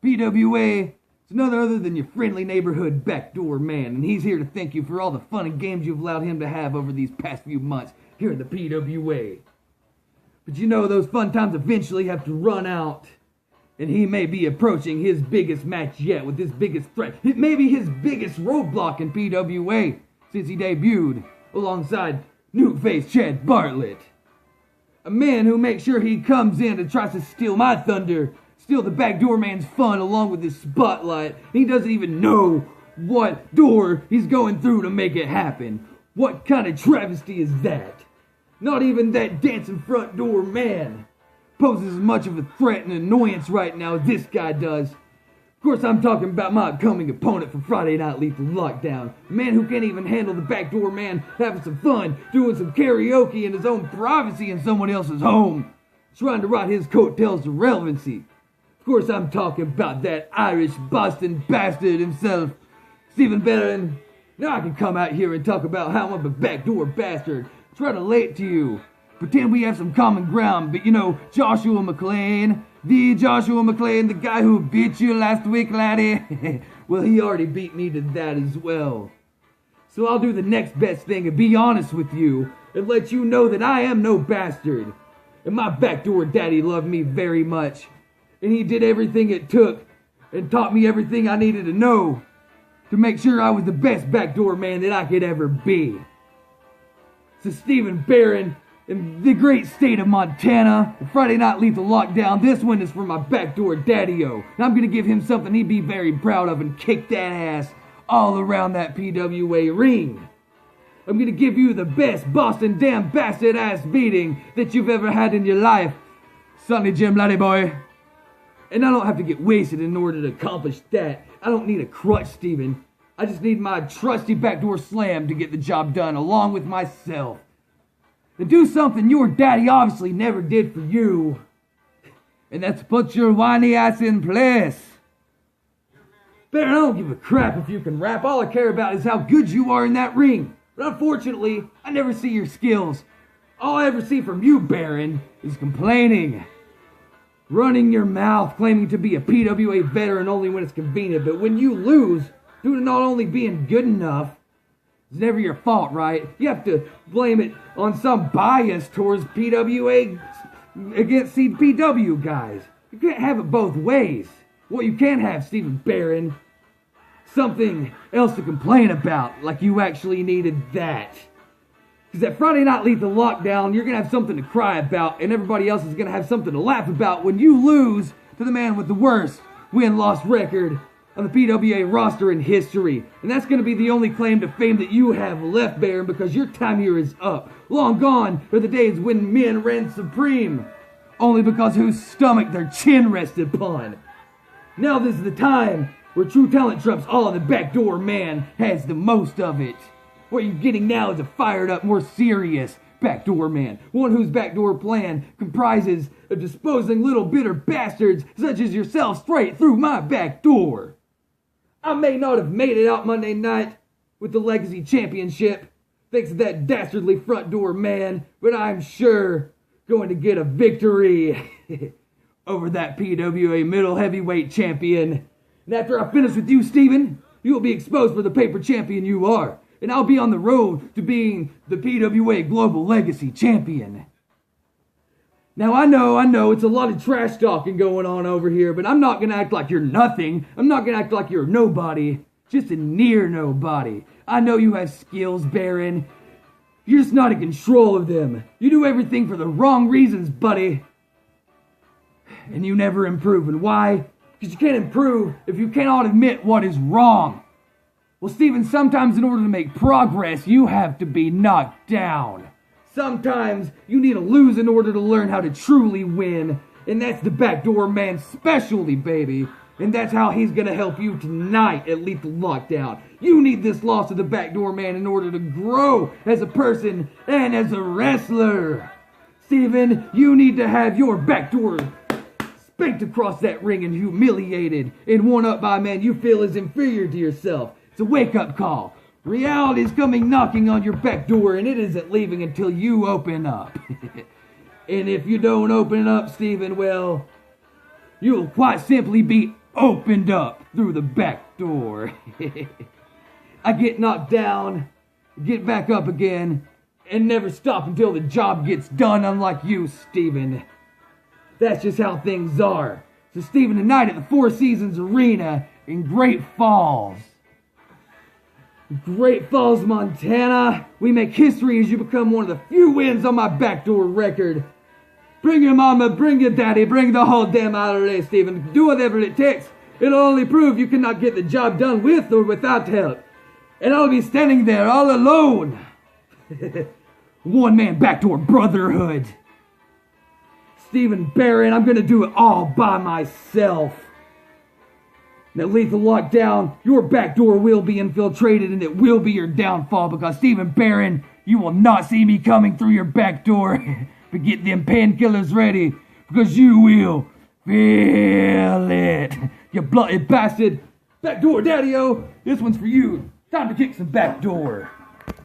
PWA is another other than your friendly neighborhood backdoor man, and he's here to thank you for all the fun and games you've allowed him to have over these past few months here in the PWA. But you know, those fun times eventually have to run out, and he may be approaching his biggest match yet with his biggest threat. It may be his biggest roadblock in PWA since he debuted alongside new face Chad Bartlett. A man who makes sure he comes in and tries to steal my thunder, steal the backdoor man's fun along with his spotlight. He doesn't even know what door he's going through to make it happen. What kind of travesty is that? Not even that dancing front door man poses as much of a threat and annoyance right now as this guy does. Of course, I'm talking about my upcoming opponent for Friday Night Lethal Lockdown. A man who can't even handle the backdoor man having some fun, doing some karaoke in his own privacy in someone else's home, trying to ride his coattails to relevancy. Of course, I'm talking about that Irish Boston bastard himself, Stephen Barron. Now I can come out here and talk about how I'm a backdoor bastard, try to relate to you, pretend we have some common ground, but you know, Joshua McClain, the Joshua McClain, the guy who beat you last week, laddie, well, he already beat me to that as well. So I'll do the next best thing and be honest with you and let you know that I am no bastard. And my backdoor daddy loved me very much. And he did everything it took and taught me everything I needed to know to make sure I was the best backdoor man that I could ever be. So Stephen Barron, in the great state of Montana, Friday Night Lethal Lockdown, this one is for my backdoor Daddio. And I'm going to give him something he'd be very proud of and kick that ass all around that PWA ring. I'm going to give you the best Boston damn bastard ass beating that you've ever had in your life, Sonny Jim Laddie boy. And I don't have to get wasted in order to accomplish that. I don't need a crutch, Steven. I just need my trusty backdoor slam to get the job done along with myself. To do something your daddy obviously never did for you. And that's put your whiny ass in place. Baron, I don't give a crap if you can rap. All I care about is how good you are in that ring. But unfortunately, I never see your skills. All I ever see from you, Baron, is complaining. Running your mouth, claiming to be a PWA veteran only when it's convenient. But when you lose, due to not only being good enough, it's never your fault, right? You have to blame it on some bias towards PWA against CPW guys. You can't have it both ways. What you can have, Stephen Barron, something else to complain about, like you actually needed that. Because at Friday Night Lethal Lockdown, you're going to have something to cry about, and everybody else is going to have something to laugh about when you lose to the man with the worst win-loss record on the PWA roster in history. And that's going to be the only claim to fame that you have left, Baron, because your time here is up. Long gone are the days when men ran supreme, only because whose stomach their chin rested upon. Now this is the time where true talent trumps all, and the backdoor man has the most of it. What you're getting now is a fired up, more serious backdoor man. One whose backdoor plan comprises of disposing little bitter bastards such as yourself straight through my back door. I may not have made it out Monday night with the Legacy Championship, thanks to that dastardly front door man, but I'm sure going to get a victory over that PWA middle heavyweight champion. And after I finish with you, Steven, you will be exposed for the paper champion you are. And I'll be on the road to being the PWA Global Legacy Champion. Now, I know, it's a lot of trash talking going on over here, but I'm not going to act like you're nothing. I'm not going to act like you're nobody. Just a near nobody. I know you have skills, Baron. You're just not in control of them. You do everything for the wrong reasons, buddy. And you never improve. And why? Because you can't improve if you cannot admit what is wrong. Well, Steven, sometimes in order to make progress, you have to be knocked down. Sometimes you need to lose in order to learn how to truly win. And that's the backdoor man's specialty, baby. And that's how he's going to help you tonight at Lethal Lockdown. You need this loss to the backdoor man in order to grow as a person and as a wrestler. Steven, you need to have your backdoor spanked across that ring and humiliated and worn up by a man you feel is inferior to yourself. It's a wake-up call. Reality is coming knocking on your back door, and it isn't leaving until you open up. And if you don't open up, Steven, well, You will quite simply be opened up through the back door. I get knocked down, get back up again, and never stop until the job gets done, unlike you, Steven. That's just how things are. So Steven, tonight at the Four Seasons Arena in Great Falls, Montana, we make history as you become one of the few wins on my backdoor record. Bring your mama, bring your daddy, bring the whole damn outlay, Steven. Do whatever it takes. It'll only prove you cannot get the job done with or without help. And I'll be standing there all alone. One-man backdoor brotherhood. Steven Barron, I'm gonna do it all by myself. Now, Lethal Lockdown, your backdoor will be infiltrated and it will be your downfall because Steven Barron, you will not see me coming through your back door. But get them painkillers ready because you will feel it. You bloody bastard. Backdoor Daddio, this one's for you. Time to kick some backdoor.